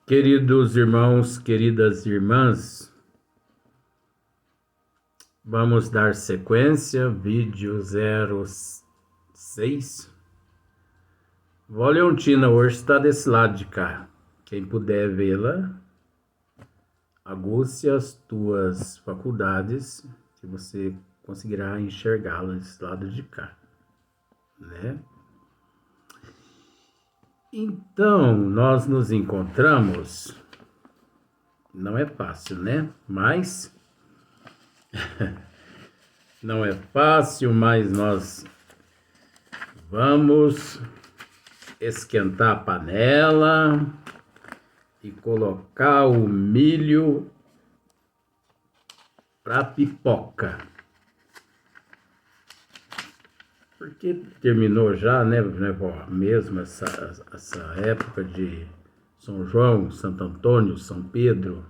Queridos irmãos, queridas irmãs, vamos dar sequência, vídeo 06. Vó Leontina hoje está desse lado de cá. Quem puder vê-la, aguce as tuas faculdades, que você conseguirá enxergá-la desse lado de cá, né? Então, nós nos encontramos, não é fácil, né? Mas não é fácil, mas nós vamos esquentar a panela e colocar o milho para pipoca. Porque terminou já, né, vó? Mesmo essa época de São João, Santo Antônio, São Pedro.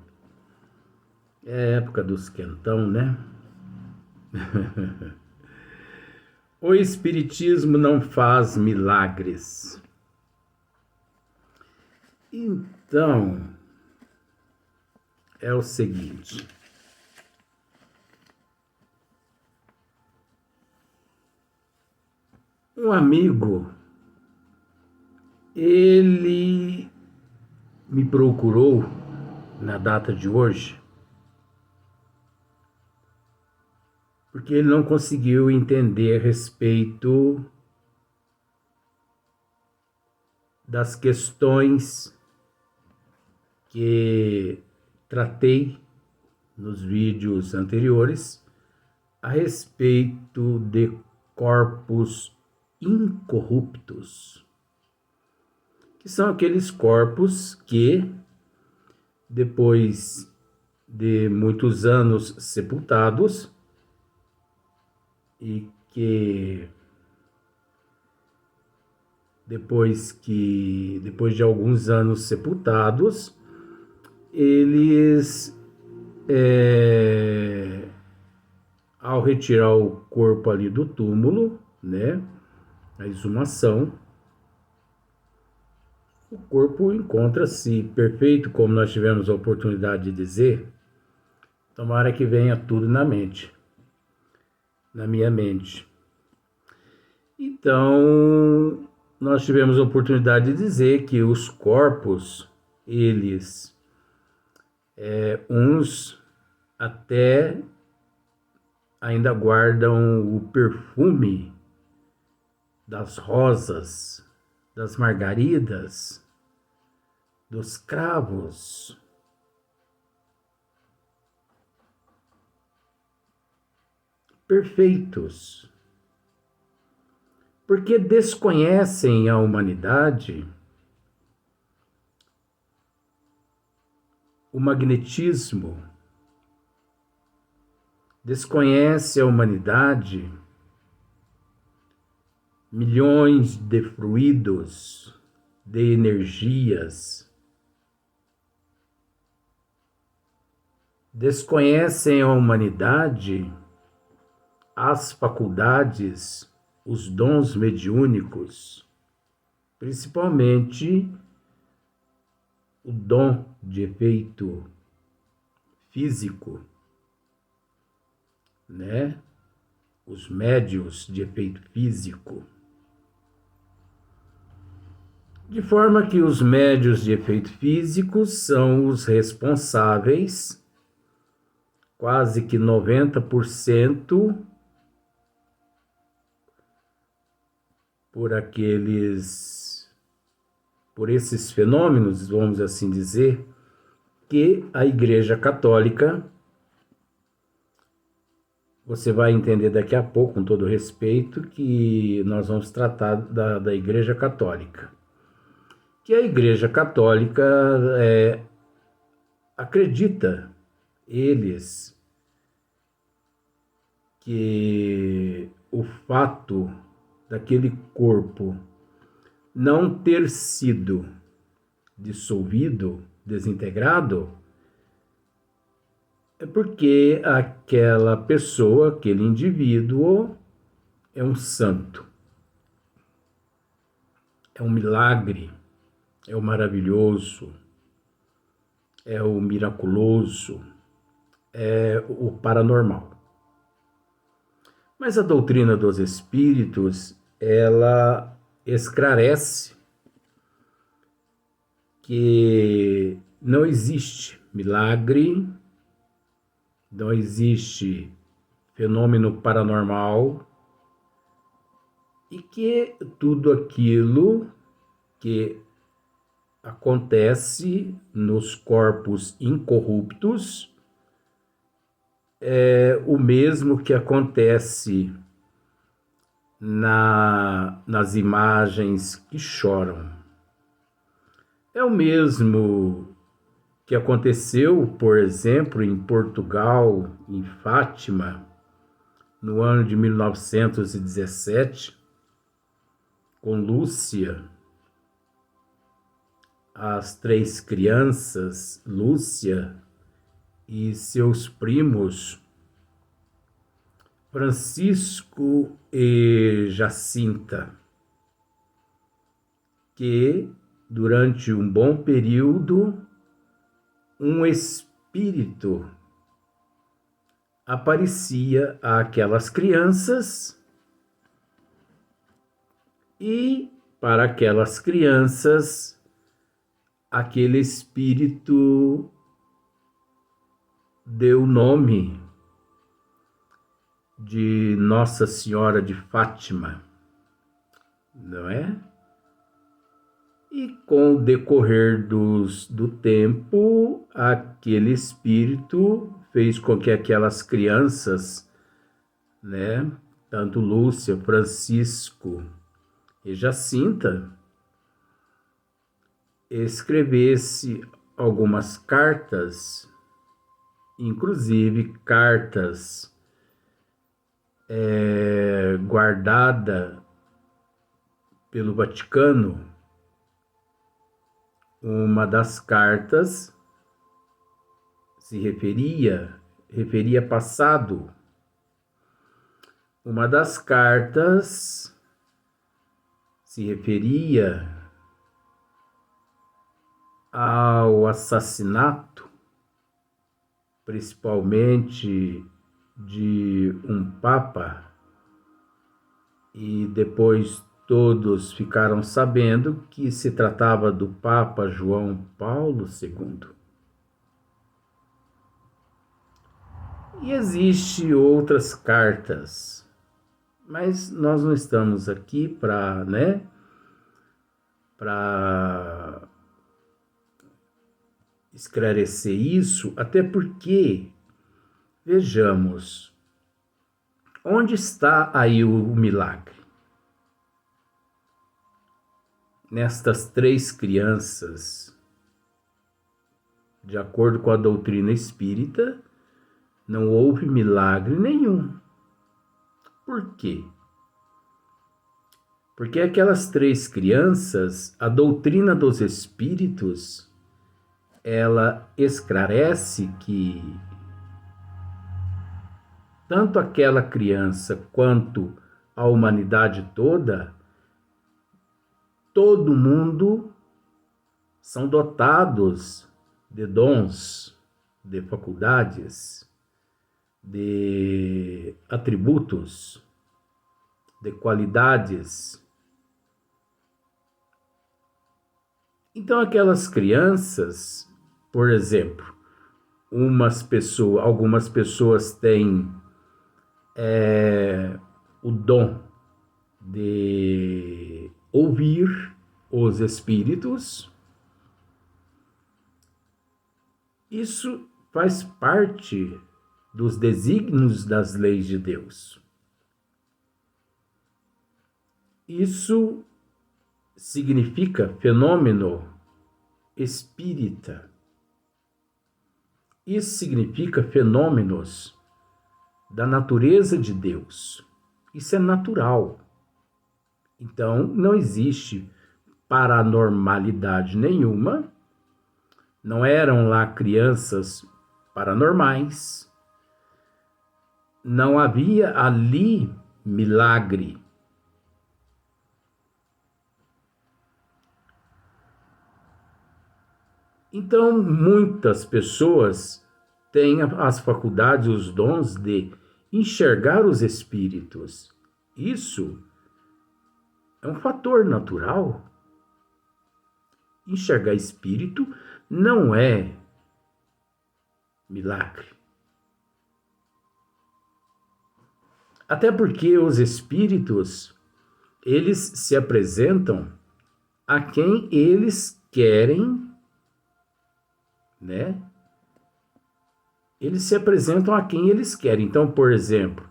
É a época dos quentão, né? O Espiritismo não faz milagres. Então, é o seguinte. Um amigo, ele me procurou na data de hoje, porque ele não conseguiu entender a respeito das questões que tratei nos vídeos anteriores a respeito de corpos incorruptos, que são aqueles corpos que, depois de muitos anos sepultados, e que depois de alguns anos sepultados, eles ao retirar o corpo ali do túmulo, né, a exumação, o corpo encontra-se perfeito, como nós tivemos a oportunidade de dizer. Tomara que venha tudo na minha mente. Então, nós tivemos a oportunidade de dizer que os corpos, eles, uns até ainda guardam o perfume das rosas, das margaridas, dos cravos. Perfeitos. Porque desconhecem a humanidade, o magnetismo, desconhece a humanidade, milhões de fluidos, de energias, desconhecem a humanidade, as faculdades, os dons mediúnicos, principalmente o dom de efeito físico, né? Os médios de efeito físico. De forma que os médios de efeito físico são os responsáveis, quase que 90%, por esses fenômenos, vamos assim dizer, que a Igreja Católica, você vai entender daqui a pouco, com todo respeito, que nós vamos tratar da Igreja Católica. Que a Igreja Católica acredita, eles, que o fato daquele corpo não ter sido dissolvido, desintegrado, é porque aquela pessoa, aquele indivíduo, é um santo, é um milagre, é um maravilhoso, é o miraculoso, é o paranormal. Mas a doutrina dos espíritos, ela esclarece que não existe milagre, não existe fenômeno paranormal e que tudo aquilo que acontece nos corpos incorruptos é o mesmo que acontece nas imagens que choram. É o mesmo que aconteceu, por exemplo, em Portugal, em Fátima, no ano de 1917, com Lúcia, as 3 crianças, Lúcia e seus primos, Francisco e Jacinta, que durante um bom período um espírito aparecia àquelas crianças e para aquelas crianças aquele espírito deu nome de Nossa Senhora de Fátima, não é? E com o decorrer do tempo, aquele espírito fez com que aquelas crianças, né, tanto Lúcia, Francisco e Jacinta, escrevesse algumas cartas, inclusive cartas guardada pelo Vaticano. Uma das cartas se referia passado. Uma das cartas se referia ao assassinato, principalmente de um papa, e depois todos ficaram sabendo que se tratava do Papa João Paulo II. E existem outras cartas, mas nós não estamos aqui para esclarecer isso, até porque, vejamos, onde está aí o milagre? Nestas 3 crianças, de acordo com a doutrina espírita, não houve milagre nenhum. Por quê? Porque aquelas 3 crianças, a doutrina dos espíritos, ela esclarece que tanto aquela criança quanto a humanidade toda, todo mundo são dotados de dons, de faculdades, de atributos, de qualidades. Então aquelas crianças, por exemplo, algumas pessoas têm o dom de ouvir os espíritos. Isso faz parte dos desígnios das leis de Deus. Isso significa fenômeno espírita. Isso significa fenômenos da natureza de Deus. Isso é natural. Então, não existe paranormalidade nenhuma. Não eram lá crianças paranormais. Não havia ali milagre. Então, muitas pessoas têm as faculdades, os dons de enxergar os espíritos. Isso é um fator natural. Enxergar espírito não é milagre. Até porque os espíritos, eles se apresentam a quem eles querem, né? Eles se apresentam a quem eles querem. Então, por exemplo,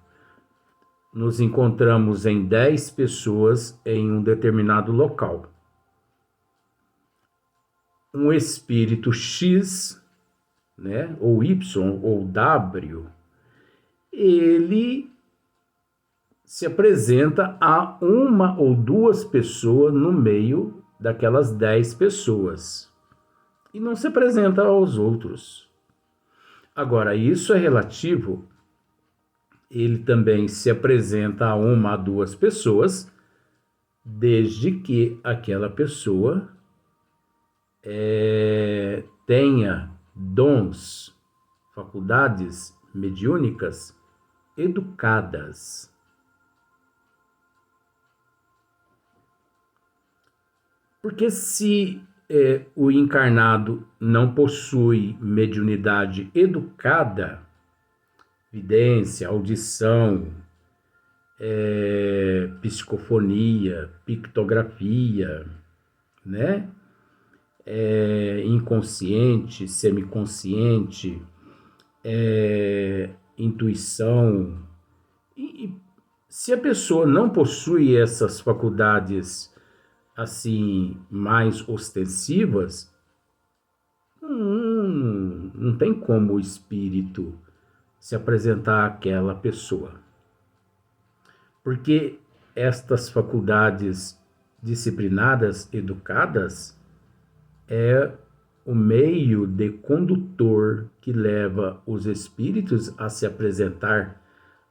nos encontramos em 10 pessoas em um determinado local. Um espírito X, né, ou Y, ou W, ele se apresenta a uma ou duas pessoas no meio daquelas 10 pessoas e não se apresenta aos outros. Agora, isso é relativo. Ele também se apresenta a uma a duas pessoas, desde que aquela pessoa tenha dons, faculdades mediúnicas educadas. Porque se o encarnado não possui mediunidade educada, vidência, audição, psicofonia, pictografia, né? Inconsciente, semiconsciente, intuição. E se a pessoa não possui essas faculdades assim mais ostensivas, não tem como o espírito se apresentar àquela pessoa. Porque estas faculdades disciplinadas, educadas, é o meio de condutor que leva os espíritos a se apresentar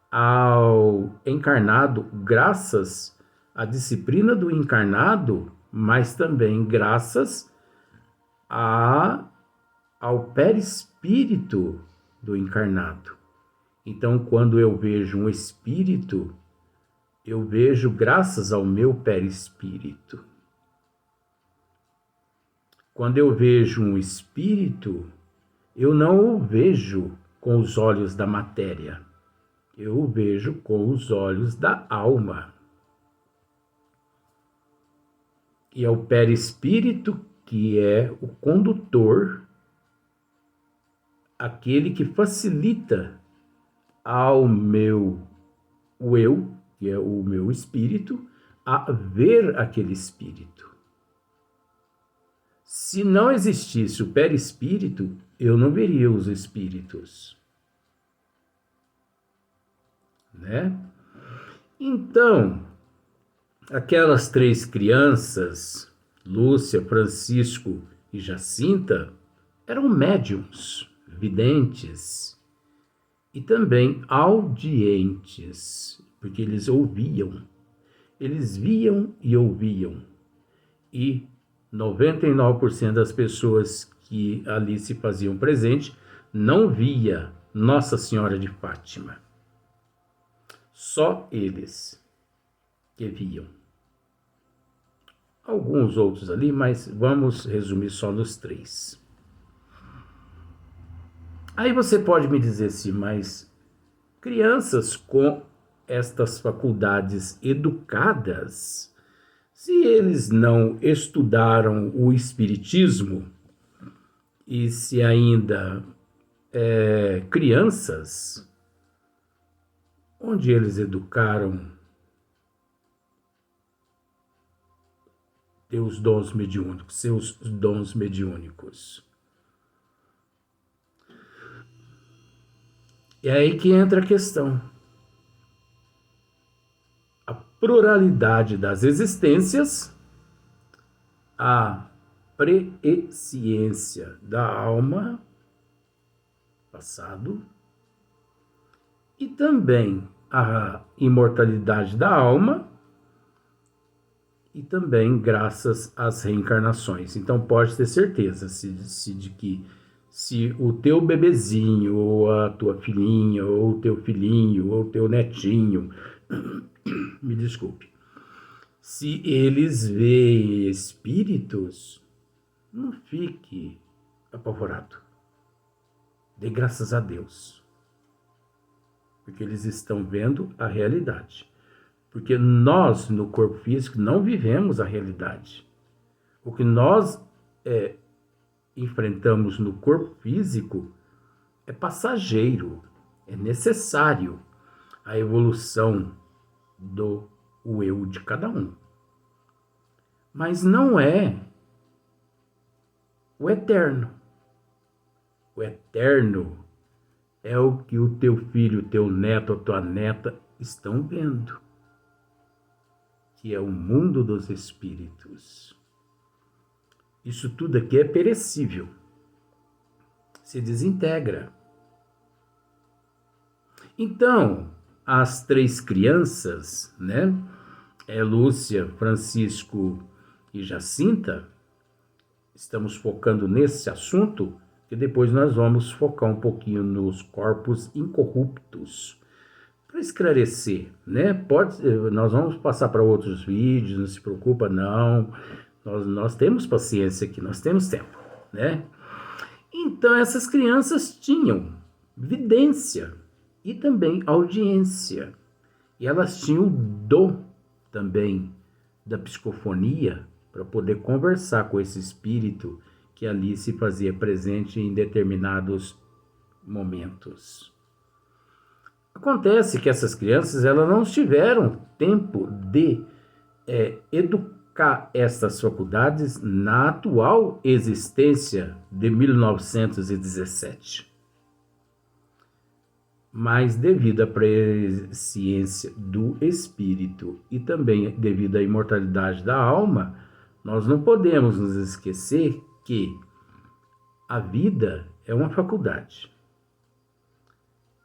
ao encarnado, graças à disciplina do encarnado, mas também graças ao perispírito do encarnado. Então, quando eu vejo um espírito, eu vejo graças ao meu perispírito. Quando eu vejo um espírito, eu não o vejo com os olhos da matéria. Eu o vejo com os olhos da alma. E é o perispírito que é o condutor, aquele que facilita ao o eu, que é o meu espírito, a ver aquele espírito. Se não existisse o perispírito, eu não veria os espíritos, né? Então, aquelas 3 crianças, Lúcia, Francisco e Jacinta, eram médiums, videntes e também audientes, porque eles ouviam, eles viam e ouviam. E 99% das pessoas que ali se faziam presente não via Nossa Senhora de Fátima. Só eles que viam. Alguns outros ali, mas vamos resumir só nos 3. Aí você pode me dizer assim, mas crianças com estas faculdades educadas, se eles não estudaram o espiritismo e se ainda crianças, onde eles educaram seus dons mediúnicos? E é aí que entra a questão. A pluralidade das existências, a presciência da alma, passado, e também a imortalidade da alma e também graças às reencarnações. Então pode ter certeza de que se o teu bebezinho, ou a tua filhinha, ou o teu filhinho, ou o teu netinho, me desculpe, se eles veem espíritos, não fique apavorado. Dê graças a Deus, porque eles estão vendo a realidade. Porque nós, no corpo físico, não vivemos a realidade. O que nós enfrentamos no corpo físico é passageiro, é necessário a evolução do eu de cada um. Mas não é o eterno. O eterno é o que o teu filho, o teu neto, a tua neta estão vendo, que é o mundo dos espíritos. Isso tudo aqui é perecível, se desintegra. Então, as três crianças, né, Lúcia, Francisco e Jacinta, estamos focando nesse assunto, que depois nós vamos focar um pouquinho nos corpos incorruptos, para esclarecer, né? Nós vamos passar para outros vídeos, não se preocupa, não. Nós temos paciência aqui, nós temos tempo, né? Então, essas crianças tinham vidência e também audiência. E elas tinham o dom também da psicofonia para poder conversar com esse espírito que ali se fazia presente em determinados momentos. Acontece que essas crianças elas não tiveram tempo de educar essas faculdades na atual existência de 1917. Mas devido à presciência do espírito e também devido à imortalidade da alma, nós não podemos nos esquecer que a vida é uma faculdade.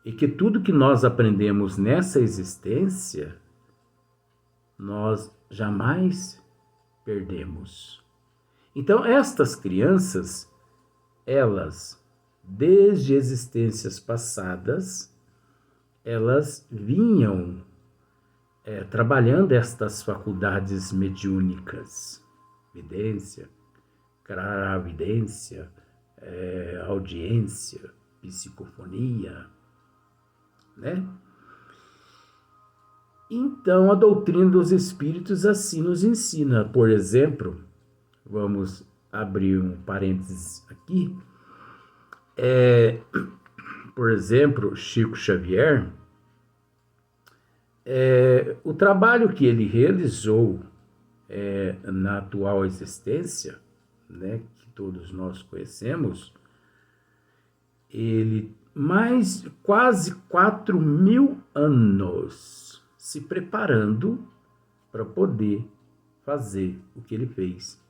E que tudo que nós aprendemos nessa existência, nós jamais perdemos. Então, estas crianças, elas, desde existências passadas, elas vinham trabalhando estas faculdades mediúnicas, vidência, claravidência, audiência, psicofonia, né? Então, a doutrina dos espíritos assim nos ensina. Por exemplo, vamos abrir um parênteses aqui. Por exemplo, Chico Xavier, o trabalho que ele realizou na atual existência, né, que todos nós conhecemos, ele quase 4.000 anos se preparando para poder fazer o que ele fez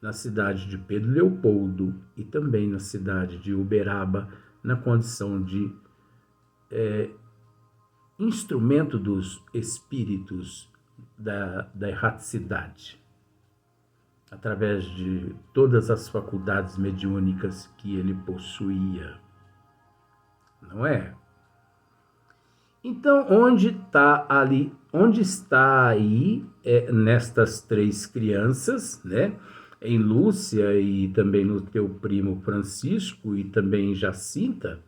na cidade de Pedro Leopoldo e também na cidade de Uberaba, na condição de instrumento dos espíritos da erraticidade, através de todas as faculdades mediúnicas que ele possuía. Não é? Então, onde está aí nestas três crianças, né? Em Lúcia e também no teu primo Francisco e também em Jacinta,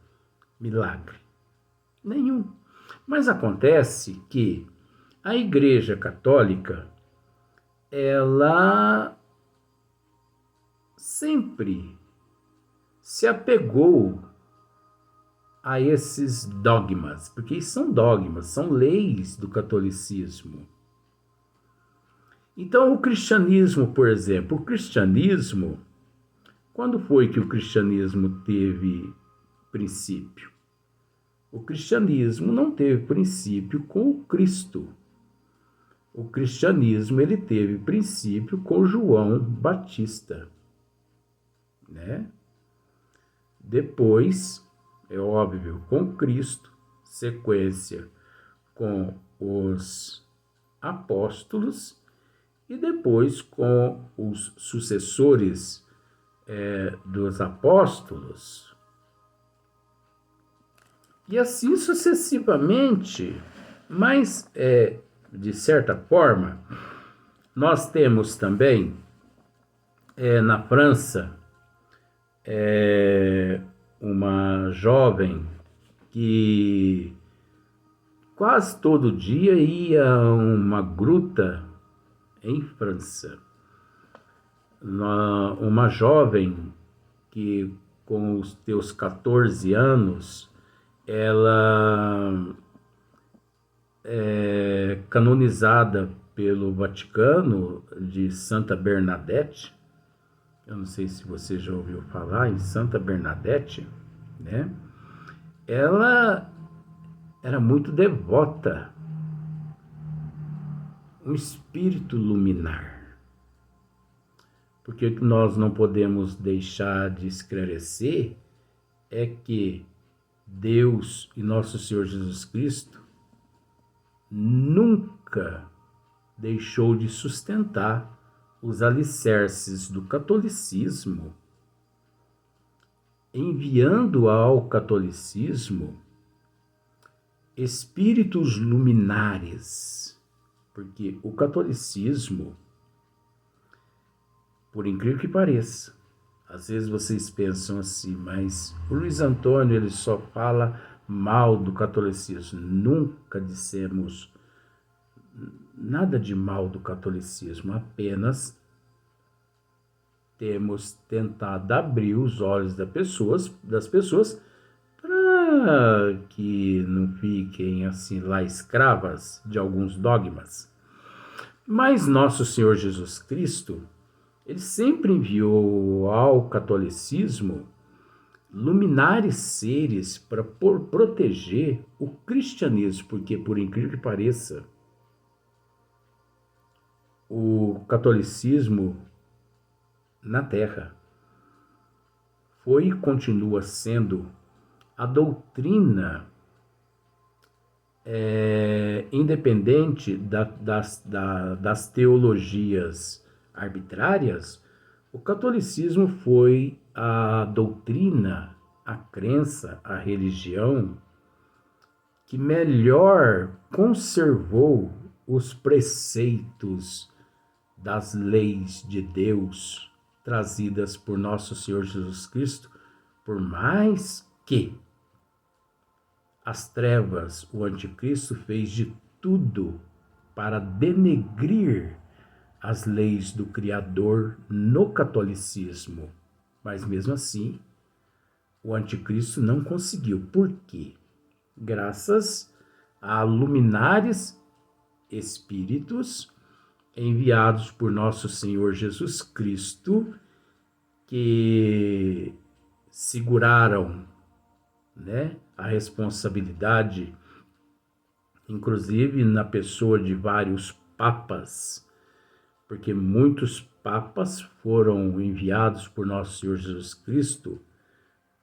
milagre? Nenhum. Mas acontece que a Igreja Católica, ela sempre se apegou a esses dogmas, porque são dogmas, são leis do catolicismo. Então, o cristianismo, por exemplo, quando foi que o cristianismo teve princípio? O cristianismo não teve princípio com o Cristo. O cristianismo ele teve princípio com João Batista, né? Depois, é óbvio, com Cristo, sequência com os apóstolos e depois com os sucessores dos apóstolos, e assim sucessivamente. Mas, de certa forma, nós temos também na França uma jovem que quase todo dia ia a uma gruta em França. Uma jovem que, com os seus 14 anos, ela é canonizada pelo Vaticano, de Santa Bernadette. Eu não sei se você já ouviu falar em Santa Bernadette, né? Ela era muito devota, um espírito luminar. Porque o que nós não podemos deixar de esclarecer é que Deus e nosso Senhor Jesus Cristo nunca deixou de sustentar os alicerces do catolicismo, enviando ao catolicismo espíritos luminares, porque o catolicismo, por incrível que pareça, às vezes vocês pensam assim, mas o Luiz Antônio ele só fala mal do catolicismo. Nunca dissemos nada de mal do catolicismo, apenas temos tentado abrir os olhos das pessoas para que não fiquem assim lá escravas de alguns dogmas. Mas nosso Senhor Jesus Cristo, ele sempre enviou ao catolicismo luminares seres para proteger o cristianismo, porque, por incrível que pareça, o catolicismo na Terra foi e continua sendo a doutrina independente das teologias arbitrárias. O catolicismo foi a doutrina, a crença, a religião que melhor conservou os preceitos das leis de Deus trazidas por nosso Senhor Jesus Cristo, por mais que as trevas, o anticristo fez de tudo para denegrir as leis do Criador no catolicismo. Mas mesmo assim, o anticristo não conseguiu. Por quê? Graças a luminares espíritos enviados por nosso Senhor Jesus Cristo, que seguraram, né, a responsabilidade, inclusive na pessoa de vários papas, porque muitos papas foram enviados por nosso Senhor Jesus Cristo,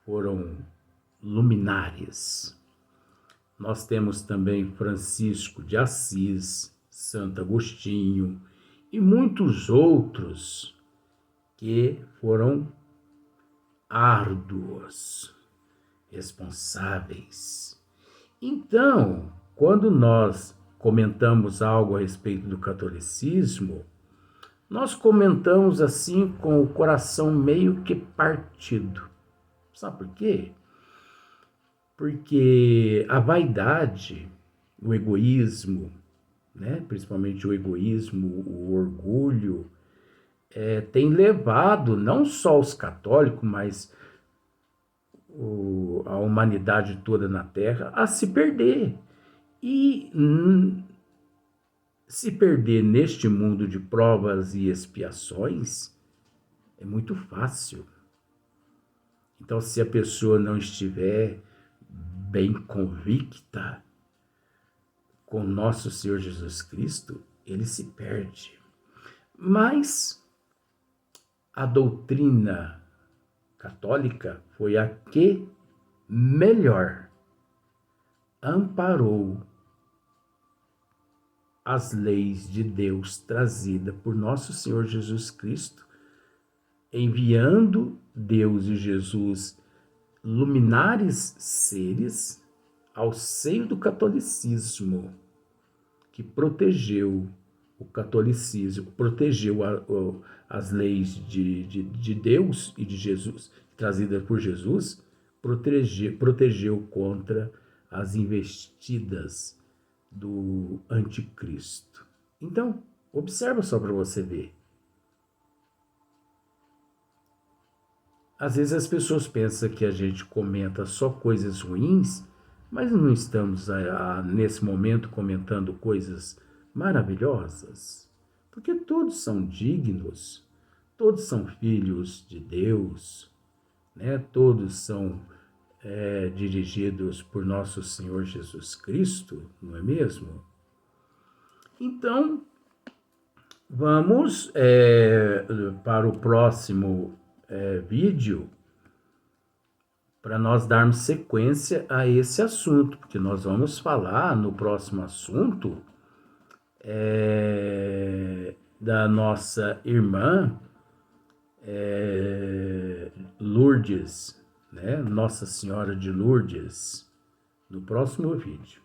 foram luminares. Nós temos também Francisco de Assis, Santo Agostinho e muitos outros que foram árduos, responsáveis. Então, quando nós comentamos algo a respeito do catolicismo, nós comentamos assim com o coração meio que partido. Sabe por quê? Porque a vaidade, o egoísmo, né? Principalmente o egoísmo, o orgulho, tem levado não só os católicos, mas a humanidade toda na Terra a se perder. E se perder neste mundo de provas e expiações é muito fácil. Então, se a pessoa não estiver bem convicta com nosso Senhor Jesus Cristo, ele se perde. Mas a doutrina católica foi a que melhor amparou as leis de Deus trazidas por nosso Senhor Jesus Cristo, enviando Deus e Jesus luminares seres ao seio do catolicismo, que protegeu o catolicismo, protegeu as leis de Deus e de Jesus, trazidas por Jesus, protegeu contra as investidas do anticristo. Então, observa só para você ver. Às vezes as pessoas pensam que a gente comenta só coisas ruins, mas não estamos nesse momento comentando coisas maravilhosas, porque todos são dignos, todos são filhos de Deus, né? Todos são dirigidos por nosso Senhor Jesus Cristo, não é mesmo? Então, vamos para o próximo vídeo, para nós darmos sequência a esse assunto, porque nós vamos falar no próximo assunto da nossa irmã Lourdes, né? Nossa Senhora de Lourdes, no próximo vídeo.